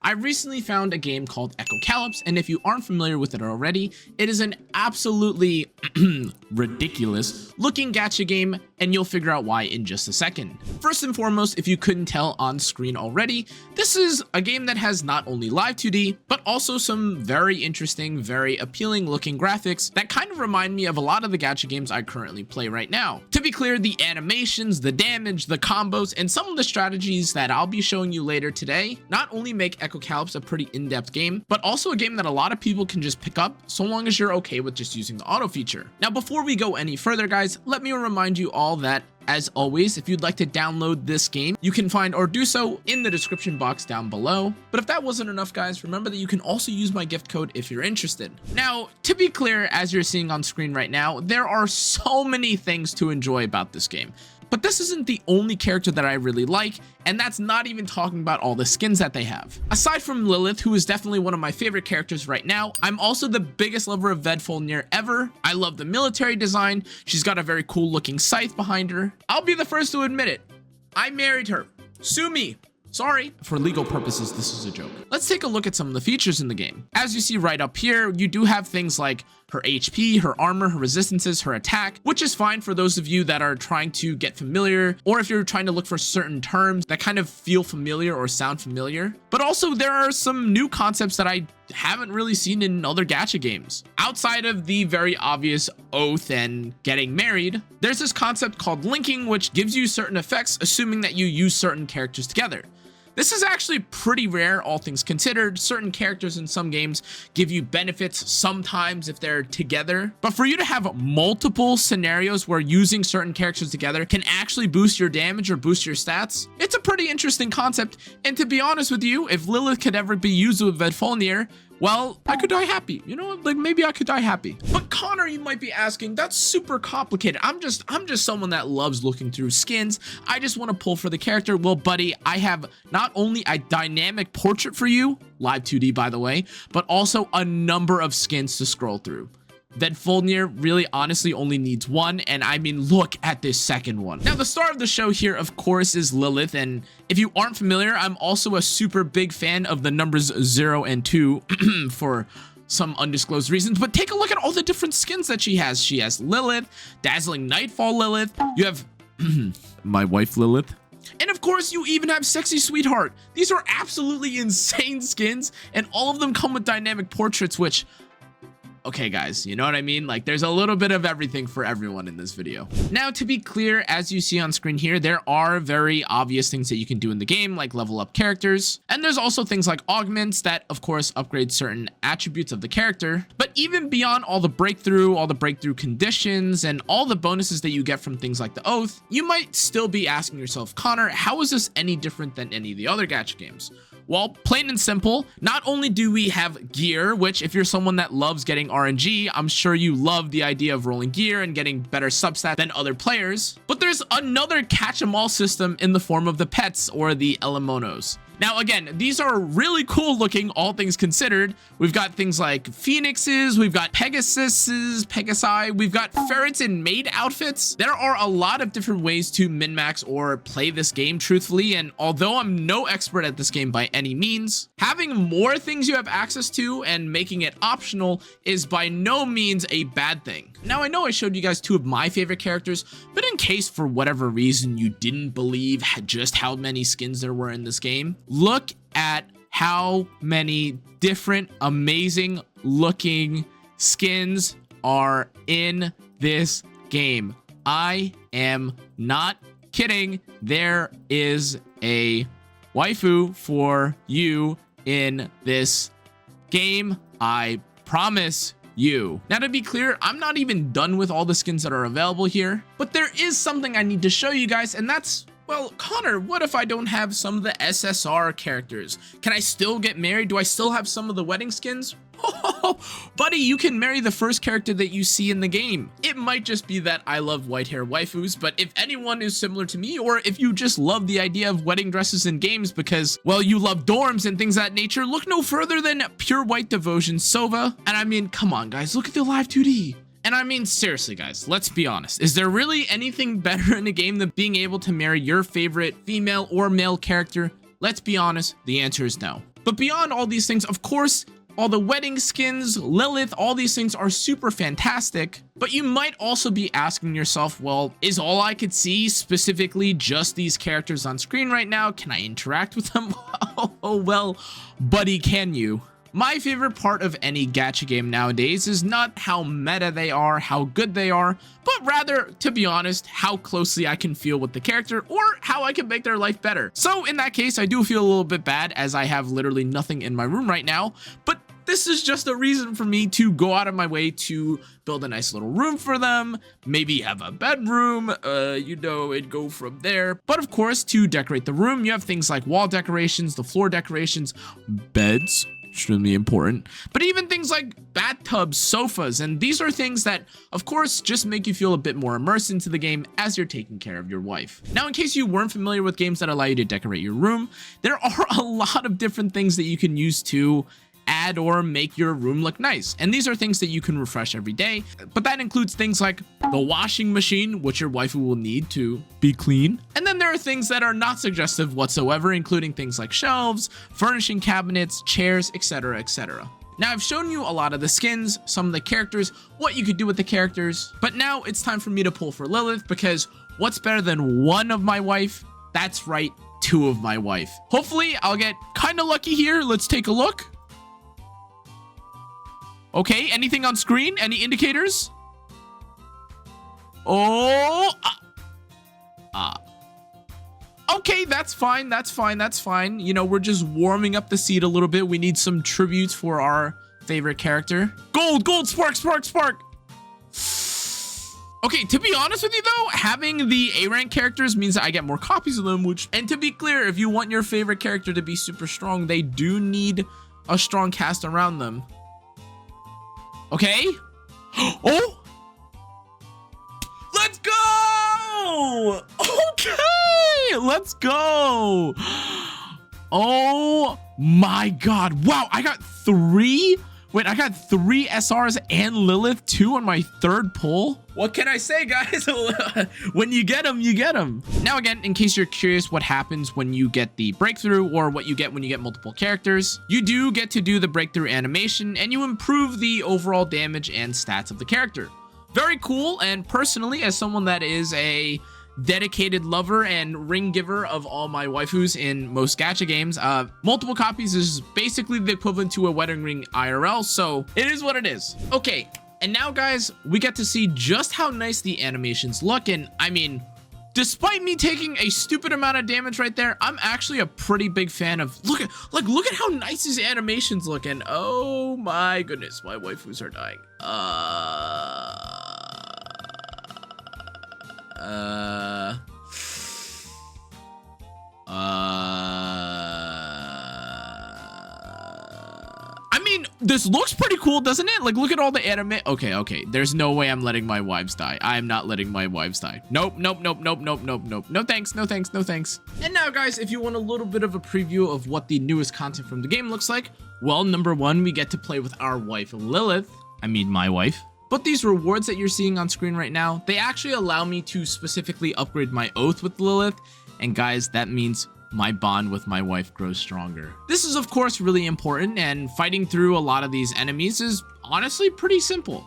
I recently found a game called Echocalypse, and if you aren't familiar with it already, it is an absolutely ridiculous looking gacha game, and you'll figure out why in just a second. First and foremost, if you couldn't tell on screen already, this is a game that has not only live 2D, but also some very interesting, very appealing looking graphics that kind of remind me of a lot of the gacha games I currently play right now. To be clear, the animations, the damage, the combos, and some of the strategies that I'll be showing you later today not only make Echocalypse a pretty in-depth game, but also a game that a lot of people can just pick up so long as you're okay with just using the auto feature. Now, before we go any further, guys, let me remind you all that, as always, if you'd like to download this game, you can find or do so in the description box down below. But if that wasn't enough, guys, remember that you can also use my gift code if you're interested. Now, to be clear, as you're seeing on screen right now, there are so many things to enjoy about this game. But this isn't the only character that I really like, and that's not even talking about all the skins that they have. Aside from Lilith, who is definitely one of my favorite characters right now, I'm also the biggest lover of Vedfulnir ever. I love the military design. She's got a very cool looking scythe behind her. I'll be the first to admit it. I married her. Sue me. Sorry. For legal purposes, this is a joke. Let's take a look at some of the features in the game. As you see right up here, you do have things like her HP, her armor, her resistances, her attack, which is fine for those of you that are trying to get familiar, or if you're trying to look for certain terms that kind of feel familiar or sound familiar. But also there are some new concepts that I haven't really seen in other gacha games. Outside of the very obvious oath and getting married, there's this concept called linking, which gives you certain effects assuming that you use certain characters together. This is actually pretty rare, all things considered. Certain characters in some games give you benefits sometimes if they're together. But for you to have multiple scenarios where using certain characters together can actually boost your damage or boost your stats, it's a pretty interesting concept. And to be honest with you, if Lilith could ever be used with Vedfulnir, well, I could die happy. You know, like maybe I could die happy. But Connor, you might be asking, that's super complicated. I'm just someone that loves looking through skins. I just want to pull for the character. Well, buddy, I have not only a dynamic portrait for you, live 2D by the way, but also a number of skins to scroll through. Vedfulnir really honestly only needs one, and I mean, look at this second one. Now, the star of the show here, of course, is Lilith, and if you aren't familiar, I'm also a super big fan of the numbers 0 and 2 for some undisclosed reasons, but take a look at all the different skins that she has. She has Lilith, Dazzling Nightfall Lilith, you have my wife Lilith, and of course, you even have Sexy Sweetheart. These are absolutely insane skins, and all of them come with dynamic portraits, which, okay guys, you know what I mean? Like, there's a little bit of everything for everyone in this video. Now, to be clear, as you see on screen here, there are very obvious things that you can do in the game, like level up characters. And there's also things like augments that, of course, upgrade certain attributes of the character. But even beyond all the breakthrough conditions, and all the bonuses that you get from things like the Oath, you might still be asking yourself, Connor, how is this any different than any of the other gacha games? Well, plain and simple, not only do we have gear, which if you're someone that loves getting RNG, I'm sure you love the idea of rolling gear and getting better substat than other players, but there's another catch-em-all system in the form of the pets, or the Elemonos. Now, again, these are really cool looking, all things considered. We've got things like phoenixes, we've got Pegasi, we've got ferrets in maid outfits. There are a lot of different ways to min-max or play this game, truthfully, and although I'm no expert at this game by any means, having more things you have access to and making it optional is by no means a bad thing. Now, I know I showed you guys two of my favorite characters, but in case for whatever reason you didn't believe just how many skins there were in this game, look at how many different amazing looking skins are in this game. I am not kidding. There is a waifu for you in this game. I promise you. Now, to be clear, I'm not even done with all the skins that are available here, but there is something I need to show you guys, and that's, well, Connor, what if I don't have some of the SSR characters? Can I still get married? Do I still have some of the wedding skins? Oh, buddy, you can marry the first character that you see in the game. It might just be that I love white hair waifus, but if anyone is similar to me, or if you just love the idea of wedding dresses in games because, well, you love dorms and things of that nature, look no further than Pure White Devotion Sova. And I mean, come on, guys, look at the live 2D. And I mean, seriously, guys, let's be honest. Is there really anything better in a game than being able to marry your favorite female or male character? Let's be honest, the answer is no. But beyond all these things, of course, all the wedding skins, Lilith, all these things are super fantastic. But you might also be asking yourself, well, is all I could see specifically just these characters on screen right now? Can I interact with them? Oh, well, buddy, can you? My favorite part of any gacha game nowadays is not how meta they are, how good they are, but rather, to be honest, how closely I can feel with the character or how I can make their life better. So in that case, I do feel a little bit bad as I have literally nothing in my room right now, but this is just a reason for me to go out of my way to build a nice little room for them, maybe have a bedroom, and go from there. But of course, to decorate the room, you have things like wall decorations, the floor decorations, beds, extremely important, but even things like bathtubs, sofas, and these are things that, of course, just make you feel a bit more immersed into the game as you're taking care of your wife. Now, in case you weren't familiar with games that allow you to decorate your room, there are a lot of different things that you can use to add or make your room look nice. And these are things that you can refresh every day, but that includes things like the washing machine, which your wife will need to be clean. And then there are things that are not suggestive whatsoever, including things like shelves, furnishing cabinets, chairs, etc., etc. Now, I've shown you a lot of the skins, some of the characters, what you could do with the characters, but now it's time for me to pull for Lilith, because what's better than one of my wife? That's right, two of my wife. Hopefully, I'll get kind of lucky here. Let's take a look. Okay, anything on screen? Any indicators? Oh! Okay, that's fine, that's fine, that's fine. You know, we're just warming up the seat a little bit. We need some tributes for our favorite character. Gold, gold, spark, spark, spark! Okay, to be honest with you though, having the A rank characters means that I get more copies of them, which... And to be clear, if you want your favorite character to be super strong, they do need a strong cast around them. Okay. Oh! Let's go! Okay! Let's go! Oh my god. Wow, I got three? Wait, I got 3 SRs and Lilith, 2 on my third pull? What can I say, guys? When you get them, you get them. Now again, in case you're curious what happens when you get the breakthrough or what you get when you get multiple characters, you do get to do the breakthrough animation and you improve the overall damage and stats of the character. Very cool, and personally, as someone that is a dedicated lover and ring giver of all my waifus in most gacha games, multiple copies is basically the equivalent to a wedding ring IRL, so it is what it is. Okay, and now guys, we get to see just how nice the animations look, and I mean, despite me taking a stupid amount of damage right there, I'm actually a pretty big fan of, look at how nice these animations look, and oh my goodness, my waifus are dying. I mean, this looks pretty cool, doesn't it? Like, look at all the anime. Okay. There's no way I'm letting my wives die. I am not letting my wives die. Nope. No thanks. And now, guys, if you want a little bit of a preview of what the newest content from the game looks like, well, number one, we get to play with our wife, Lilith. I mean, my wife. But these rewards that you're seeing on screen right now, they actually allow me to specifically upgrade my oath with Lilith. And guys, that means my bond with my wife grows stronger. This is of course really important, and fighting through a lot of these enemies is honestly pretty simple.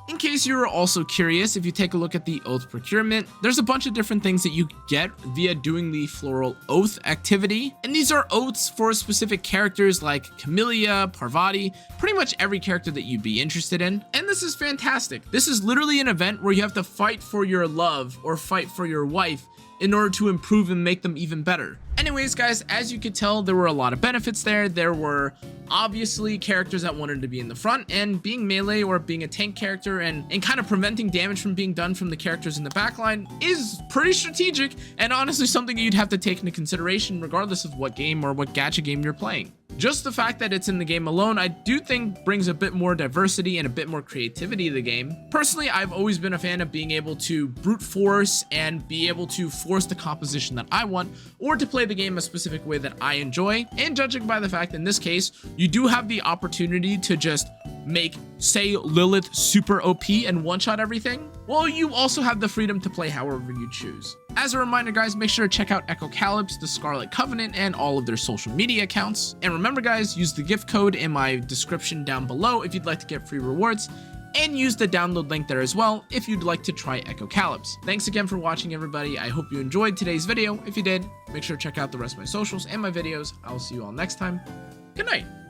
In case you were also curious, if you take a look at the oath procurement, there's a bunch of different things that you get via doing the floral oath activity. And these are oaths for specific characters like Camellia, Parvati, pretty much every character that you'd be interested in. And this is fantastic. This is literally an event where you have to fight for your love or fight for your wife in order to improve and make them even better. Anyways, guys, as you could tell, there were a lot of benefits there. There were obviously characters that wanted to be in the front, and being melee or being a tank character and kind of preventing damage from being done from the characters in the backline is pretty strategic, and honestly something you'd have to take into consideration regardless of what game or what gacha game you're playing. Just the fact that it's in the game alone, I do think brings a bit more diversity and a bit more creativity to the game. Personally, I've always been a fan of being able to brute force and be able to force the composition that I want, or to play the game a specific way that I enjoy. And judging by the fact in this case, you do have the opportunity to just make, say, Lilith super OP and one-shot everything? Well, you also have the freedom to play however you choose. As a reminder, guys, make sure to check out Echocalypse, the Scarlet Covenant, and all of their social media accounts. And remember, guys, use the gift code in my description down below if you'd like to get free rewards, and use the download link there as well if you'd like to try Echocalypse. Thanks again for watching, everybody. I hope you enjoyed today's video. If you did, make sure to check out the rest of my socials and my videos. I will see you all next time. Good night.